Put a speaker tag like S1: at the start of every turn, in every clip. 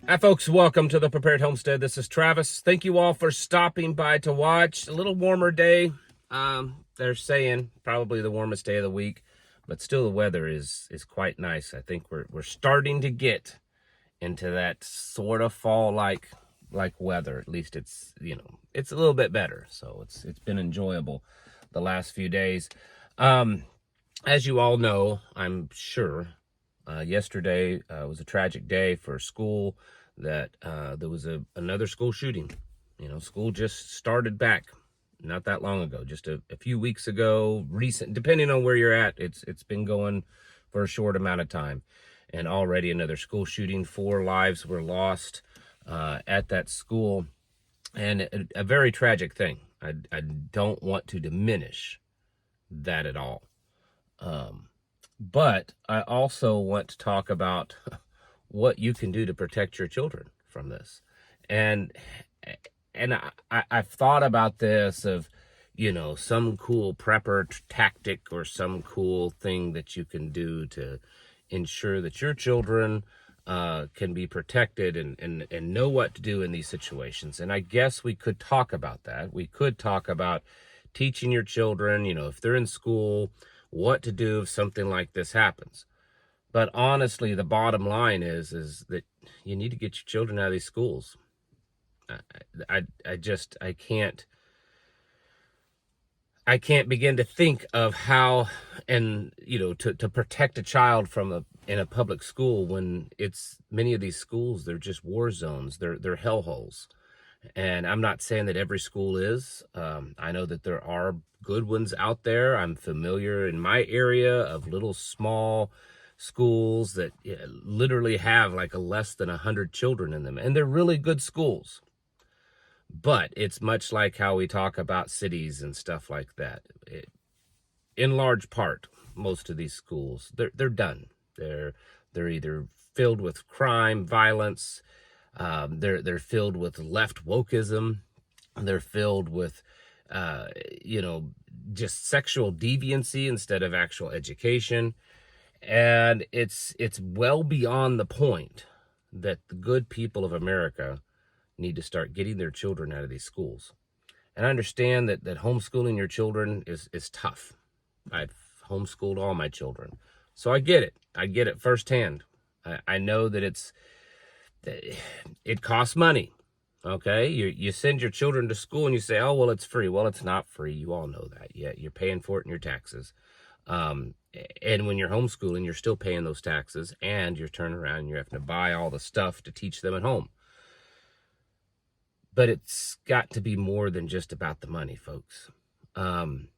S1: Hi folks, welcome to the Prepared Homestead. This is Travis. Thank you all for stopping by to watch. A little warmer day. They're saying probably the warmest day of the week, but still the weather is quite nice. I think we're starting to get into that sort of fall-like weather. At least it's a little bit better. So it's been enjoyable the last few days. As you all know, I'm sure, yesterday was a tragic day for school. That there was another school shooting. School just started back not that long ago, just a few weeks ago. Recent, depending on where you're at, it's been going for a short amount of time, and already another school shooting. 4 lives were lost at that school, and a very tragic thing. I don't want to diminish that at all. But I also want to talk about what you can do to protect your children from this. And I've thought about this of, some cool prepper tactic or some cool thing that you can do to ensure that your children can be protected and know what to do in these situations. And I guess we could talk about that. We could talk about teaching your children, if they're in school, what to do if something like this happens. But honestly, the bottom line is that you need to get your children out of these schools. I can't begin to think of how, and to protect a child in a public school when it's many of these schools, they're just war zones. They're hellholes. And I'm not saying that every school is. I know that there are good ones out there. I'm familiar in my area of little small schools that literally have like less than 100 children in them. And they're really good schools. But it's much like how we talk about cities and stuff like that. In large part, most of these schools, they're done. They're either filled with crime, violence, they're filled with left wokeism. They're filled with, just sexual deviancy instead of actual education. And it's well beyond the point that the good people of America need to start getting their children out of these schools. And I understand that homeschooling your children is tough. I've homeschooled all my children. So I get it. I get it firsthand. I know that it costs money. Okay, you send your children to school and you say, oh, well, it's free. Well, it's not free. You all know that. Yeah, you're paying for it in your taxes. And when you're homeschooling, you're still paying those taxes, and you're turning around and you're having to buy all the stuff to teach them at home. But it's got to be more than just about the money, folks. I'm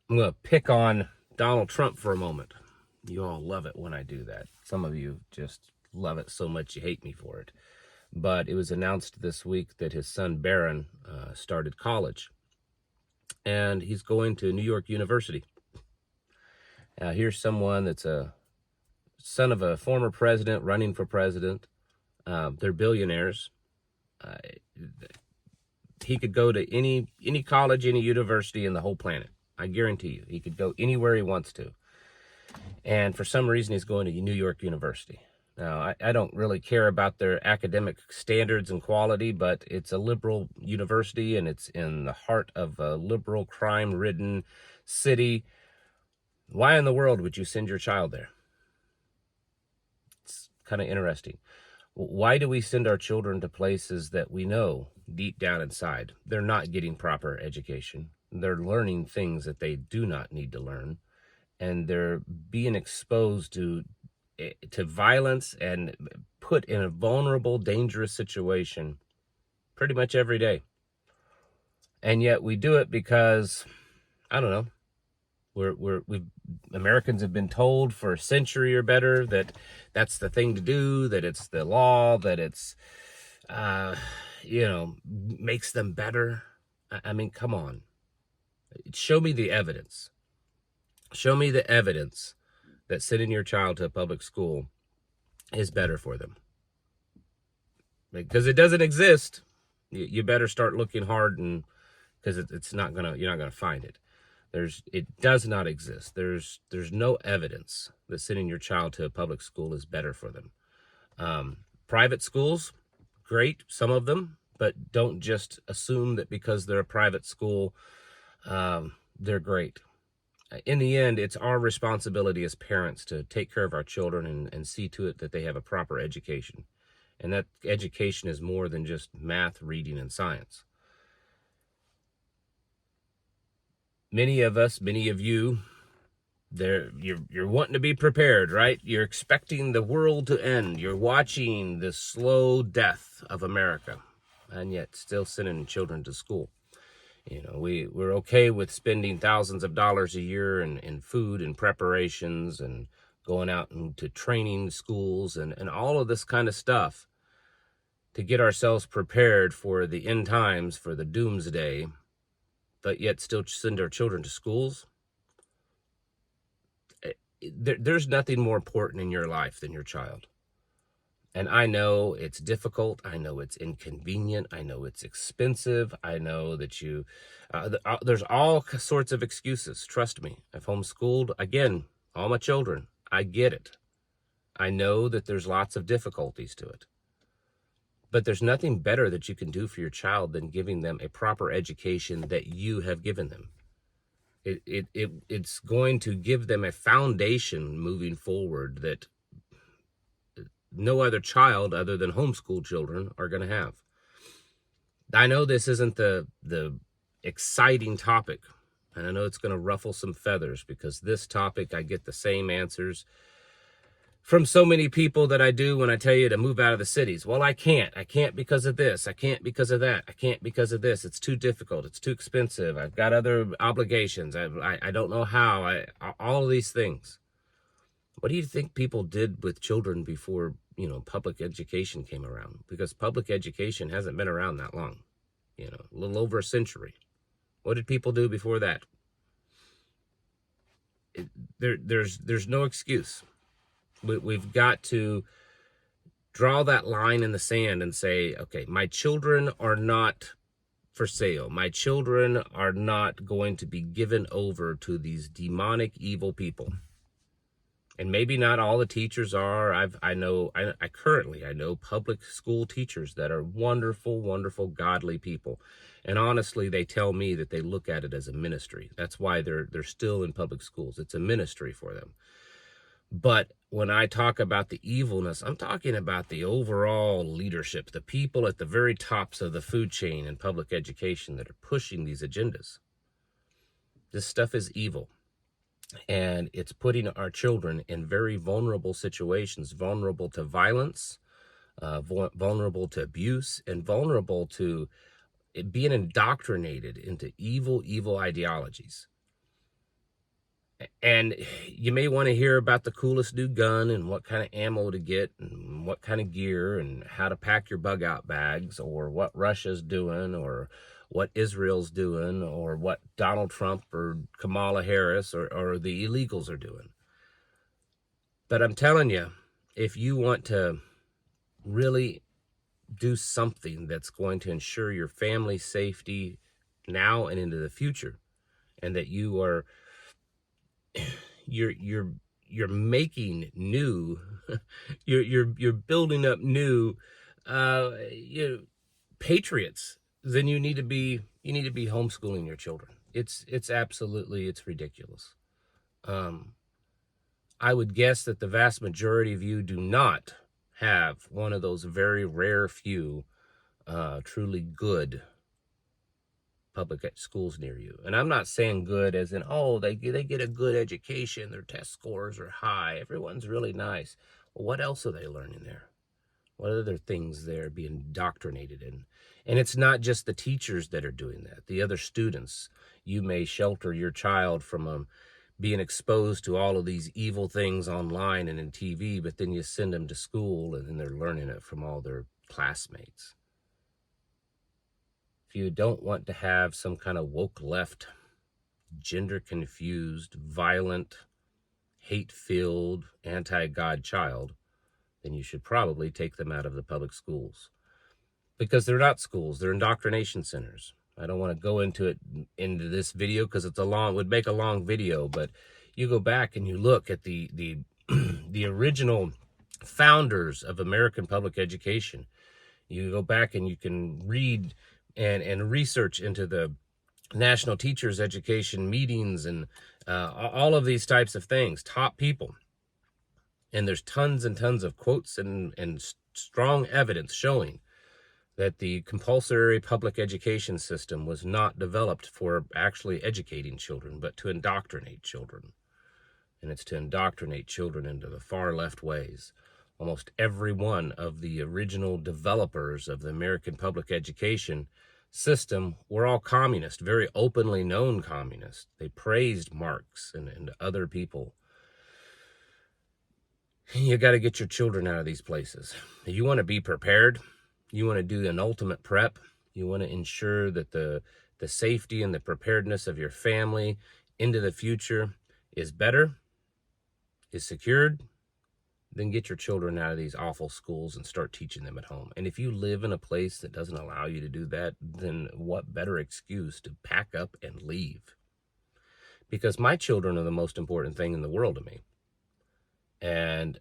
S1: going to pick on Donald Trump for a moment. You all love it when I do that. Some of you just love it so much you hate me for it. But it was announced this week that his son Barron started college, and he's going to New York University. Now, here's someone that's a son of a former president running for president. They're billionaires. He could go to any college, any university in the whole planet. I guarantee you, he could go anywhere he wants to. And for some reason, he's going to New York University. Now, I don't really care about their academic standards and quality, but it's a liberal university, and it's in the heart of a liberal, crime-ridden city. Why in the world would you send your child there? It's kind of interesting. Why do we send our children to places that we know deep down inside they're not getting proper education? They're learning things that they do not need to learn, and they're being exposed to violence and put in a vulnerable, dangerous situation pretty much every day. And yet we do it because, I don't know, we've Americans have been told for a century or better that that's the thing to do, that it's the law, that it's makes them better. I mean, come on. Show me the evidence. Show me the evidence that sending your child to a public school is better for them. Because it doesn't exist. You better start looking hard, and because you're not gonna find it. It does not exist. There's no evidence that sending your child to a public school is better for them. Private schools, great, some of them, but don't just assume that because they're a private school, they're great. In the end, it's our responsibility as parents to take care of our children and see to it that they have a proper education. And that education is more than just math, reading, and science. Many of us, many of you, you're wanting to be prepared, right? You're expecting the world to end. You're watching the slow death of America, and yet still sending children to school. You know, we're okay with spending thousands of dollars a year in food and preparations and going out into training schools and all of this kind of stuff to get ourselves prepared for the end times, for the doomsday, but yet still send our children to schools. There's nothing more important in your life than your child. And I know it's difficult. I know it's inconvenient. I know it's expensive. I know that there's all sorts of excuses. Trust me. I've homeschooled, again, all my children. I get it. I know that there's lots of difficulties to it. But there's nothing better that you can do for your child than giving them a proper education that you have given them. It's going to give them a foundation moving forward that no other child other than homeschool children are going to have. I know this isn't the exciting topic, and I know it's going to ruffle some feathers because this topic, I get the same answers from so many people that I do when I tell you to move out of the cities. Well, I can't because of this. I can't because of that. I can't because of this. It's too difficult. It's too expensive. I've got other obligations. I don't know how. All of these things. What do you think people did with children before, public education came around? Because public education hasn't been around that long, a little over a century. What did people do before that? There's no excuse. We've got to draw that line in the sand and say, okay, my children are not for sale. My children are not going to be given over to these demonic, evil people. And maybe not all the teachers are. I know public school teachers that are wonderful, wonderful, godly people. And honestly, they tell me that they look at it as a ministry. That's why they're still in public schools. It's a ministry for them. But when I talk about the evilness, I'm talking about the overall leadership, the people at the very tops of the food chain in public education that are pushing these agendas. This stuff is evil. And it's putting our children in very vulnerable situations, vulnerable to violence, vulnerable to abuse, and vulnerable to being indoctrinated into evil ideologies. And you may want to hear about the coolest new gun and what kind of ammo to get and what kind of gear and how to pack your bug out bags, or what Russia's doing, or what Israel's doing, or what Donald Trump or Kamala Harris or the illegals are doing. But I'm telling you, if you want to really do something that's going to ensure your family's safety now and into the future, and that you are you're making new you're building up new patriots, then you need to be homeschooling your children. It's ridiculous. I would guess that the vast majority of you do not have one of those very rare few truly good public schools near you. And I'm not saying good as in, they get a good education, their test scores are high, everyone's really nice. Well, what else are they learning there? What other things they're being indoctrinated in? And it's not just the teachers that are doing that. The other students, you may shelter your child from being exposed to all of these evil things online and in TV, but then you send them to school and then they're learning it from all their classmates. If you don't want to have some kind of woke left, gender confused, violent, hate-filled, anti-God child, then you should probably take them out of the public schools. Because they're not schools, they're indoctrination centers. I don't want to go into this video because would make a long video, but you go back and you look at the original founders of American public education. You go back and you can read and research into the National Teachers Education meetings and all of these types of things, top people. And there's tons and tons of quotes and strong evidence showing that the compulsory public education system was not developed for actually educating children, but to indoctrinate children. And it's to indoctrinate children into the far left ways. Almost every one of the original developers of the American public education system were all communist, very openly known communists. They praised Marx and other people. You got to get your children out of these places. You want to be prepared. You want to do an ultimate prep. You want to ensure that the safety and the preparedness of your family into the future is better, is secured. Then get your children out of these awful schools and start teaching them at home. And if you live in a place that doesn't allow you to do that, then what better excuse to pack up and leave? Because my children are the most important thing in the world to me. And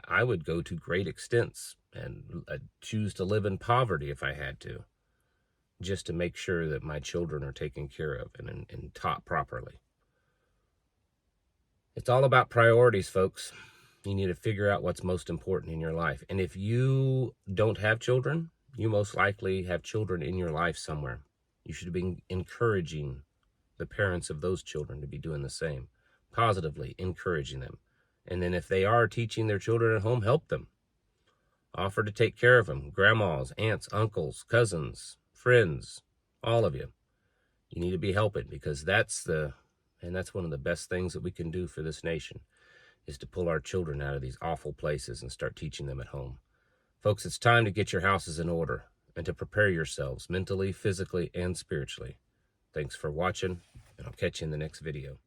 S1: I would go to great extents and choose to live in poverty if I had to, just to make sure that my children are taken care of and taught properly. It's all about priorities, folks. You need to figure out what's most important in your life. And if you don't have children, you most likely have children in your life somewhere. You should be encouraging the parents of those children to be doing the same, positively encouraging them. And then if they are teaching their children at home, help them. Offer to take care of them. Grandmas, aunts, uncles, cousins, friends, all of you. You need to be helping, because that's one of the best things that we can do for this nation, is to pull our children out of these awful places and start teaching them at home. Folks, it's time to get your houses in order and to prepare yourselves mentally, physically, and spiritually. Thanks for watching, and I'll catch you in the next video.